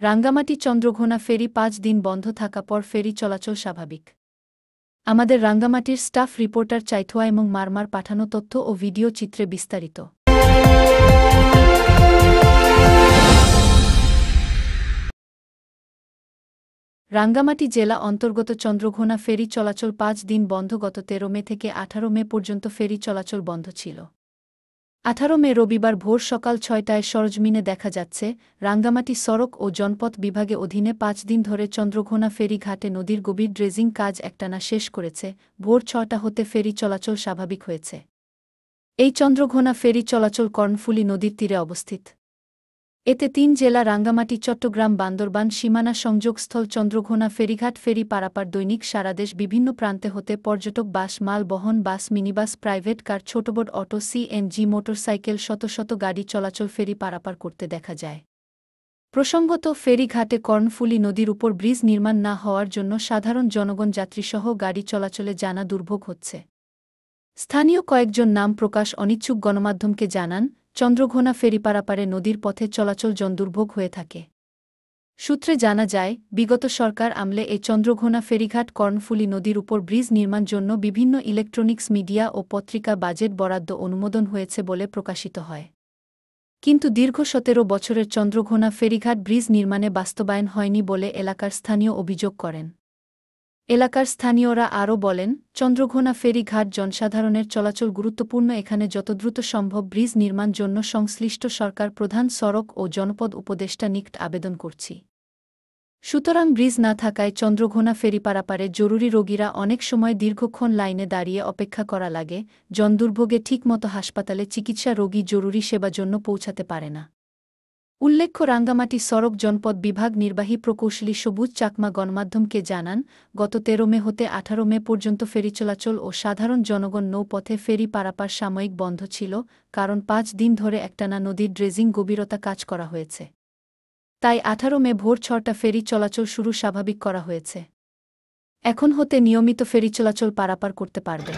রাঙ্গামাটি চন্দ্রঘোনা ফেরি ৫ দিন বন্ধ থাকা পর ফেরি চলাচল স্বাভাবিক। আমাদের রাঙ্গামাটির স্টাফ রিপোর্টার চাইথোয়া এবং মারমার পাঠানো তথ্য ও ভিডিও চিত্রে বিস্তারিত। রাঙ্গামাটি জেলা অন্তর্গত চন্দ্রঘোনা ফেরি চলাচল ৫ দিন বন্ধ। গত ১৩ মে থেকে ১৮ মে পর্যন্ত ফেরি চলাচল বন্ধ ছিল। ১৮ মে রবিবার ভোর সকাল ৬টায় সরজমিনে দেখা যাচ্ছে, রাঙ্গামাটি সড়ক ও জনপথ বিভাগে অধীনে ৫ দিন ধরে চন্দ্রঘোনা ফেরি ঘাটে নদীর গভীর ড্রেজিং কাজ একটানা শেষ করেছে। ভোর ৬টা হতে ফেরি চলাচল স্বাভাবিক হয়েছে। এই চন্দ্রঘোনা ফেরি চলাচল কর্ণফুলী নদীর তীরে অবস্থিত। এতে ৩ জেলা রাঙ্গামাটি, চট্টগ্রাম, বান্দরবান সীমানা সংযোগস্থল চন্দ্রঘোনা ফেরিঘাট। ফেরি পারাপার দৈনিক সারাদেশ বিভিন্ন প্রান্তে হতে পর্যটক, বাস, মাল বহন বাস, মিনিবাস, প্রাইভেট কার, ছোটবোট, অটো, সিএনজি, মোটরসাইকেল, শত শত গাড়ি চলাচল ফেরি পারাপার করতে দেখা যায়। প্রসঙ্গত, ফেরিঘাটে কর্ণফুলী নদীর উপর ব্রিজ নির্মাণ না হওয়ার জন্য সাধারণ জনগণ, যাত্রীসহ গাড়ি চলাচলে জানা দুর্ভোগ হচ্ছে। স্থানীয় কয়েকজন নাম প্রকাশ অনিচ্ছুক গণমাধ্যমকে জানান, চন্দ্রঘোনা ফেরি পারাপারে নদীর পথে চলাচল জনদুর্ভোগ হয়ে থাকে। সূত্রে জানা যায়, বিগত সরকার আমলে এই চন্দ্রঘোনা ফেরিঘাট কর্ণফুলী নদীর উপর ব্রিজ নির্মাণ জন্য বিভিন্ন ইলেকট্রনিক্স মিডিয়া ও পত্রিকা বাজেট বরাদ্দ অনুমোদন হয়েছে বলে প্রকাশিত হয়। কিন্তু দীর্ঘ ১৭ বছরের চন্দ্রঘোনা ফেরিঘাট ব্রিজ নির্মাণে বাস্তবায়ন হয়নি বলে এলাকার স্থানীয় অভিযোগ করেন। এলাকার স্থানীয়রা আরও বলেন, চন্দ্রঘোনা ফেরি ঘাট জনসাধারণের চলাচল গুরুত্বপূর্ণ। এখানে যত দ্রুত সম্ভব ব্রিজ নির্মাণ জন্য সংশ্লিষ্ট সরকার প্রধান সড়ক ও জনপদ উপদেষ্টা নিকট আবেদন করছি। সুতরাং ব্রিজ না থাকায় চন্দ্রঘোনা ফেরি পারাপারে জরুরি রোগীরা অনেক সময় দীর্ঘক্ষণ লাইনে দাঁড়িয়ে অপেক্ষা করা লাগে। জনদুর্ভোগে ঠিকমতো হাসপাতালে চিকিৎসা, রোগী জরুরি সেবা জন্য পৌঁছাতে পারে না। উল্লেখ্য, রাঙ্গামাটি সড়ক জনপদ বিভাগ নির্বাহী প্রকৌশলী সবুজ চাকমা গণমাধ্যমকে জানান, গত ১৩ মে হতে ১৮ মে পর্যন্ত ফেরি চলাচল ও সাধারণ জনগণ নৌপথে ফেরি পারাপার সাময়িক বন্ধ ছিল, কারণ ৫ দিন ধরে একটানা নদীর ড্রেজিং গভীরতা কাজ করা হয়েছে। তাই ১৮ মে ভোর ৬টা ফেরি চলাচল শুরু স্বাভাবিক করা হয়েছে। এখন হতে নিয়মিত ফেরি চলাচল পারাপার করতে পারবে।